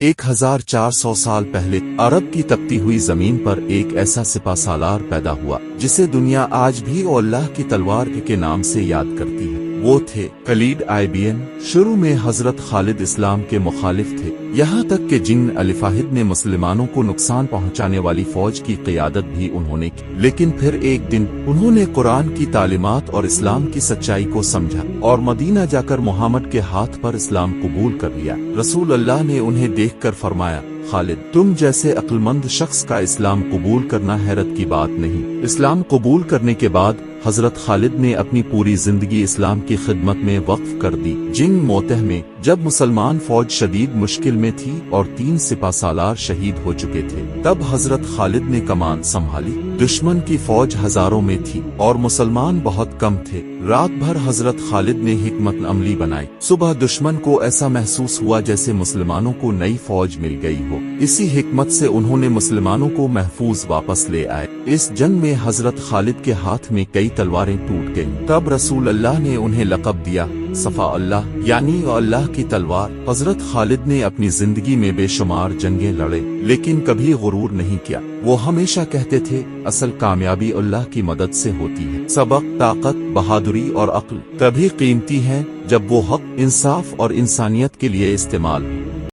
1400 سال پہلے عرب کی تپتی ہوئی زمین پر ایک ایسا سپہ سالار پیدا ہوا جسے دنیا آج بھی اللہ کی تلوار کے نام سے یاد کرتی ہے۔ وہ تھے خالد ibn۔ شروع میں حضرت خالد اسلام کے مخالف تھے، یہاں تک کہ جن الفاہد نے مسلمانوں کو نقصان پہنچانے والی فوج کی قیادت بھی انہوں نے کی، لیکن پھر ایک دن انہوں نے قرآن کی تعلیمات اور اسلام کی سچائی کو سمجھا اور مدینہ جا کر محمد کے ہاتھ پر اسلام قبول کر لیا۔ رسول اللہ نے انہیں دیکھ کر فرمایا، خالد، تم جیسے عقلمند شخص کا اسلام قبول کرنا حیرت کی بات نہیں۔ اسلام قبول کرنے کے بعد حضرت خالد نے اپنی پوری زندگی اسلام کی خدمت میں وقف کر دی۔ جنگ موتہ میں جب مسلمان فوج شدید مشکل میں تھی اور 3 سپہ سالار شہید ہو چکے تھے، تب حضرت خالد نے کمان سنبھالی۔ دشمن کی فوج ہزاروں میں تھی اور مسلمان بہت کم تھے۔ رات بھر حضرت خالد نے حکمت عملی بنائی۔ صبح دشمن کو ایسا محسوس ہوا جیسے مسلمانوں کو نئی فوج مل گئی ہو۔ اسی حکمت سے انہوں نے مسلمانوں کو محفوظ واپس لے آئے۔ اس جنگ میں حضرت خالد کے ہاتھ میں کئی تلواریں ٹوٹ گئیں۔ تب رسول اللہ نے انہیں لقب دیا صفا اللہ، یعنی اللہ کی تلوار۔ حضرت خالد نے اپنی زندگی میں بے شمار جنگیں لڑے، لیکن کبھی غرور نہیں کیا۔ وہ ہمیشہ کہتے تھے، اصل کامیابی اللہ کی مدد سے ہوتی ہے۔ سبق، طاقت، بہادری اور عقل تبھی قیمتی ہیں جب وہ حق، انصاف اور انسانیت کے لیے استعمال ہو۔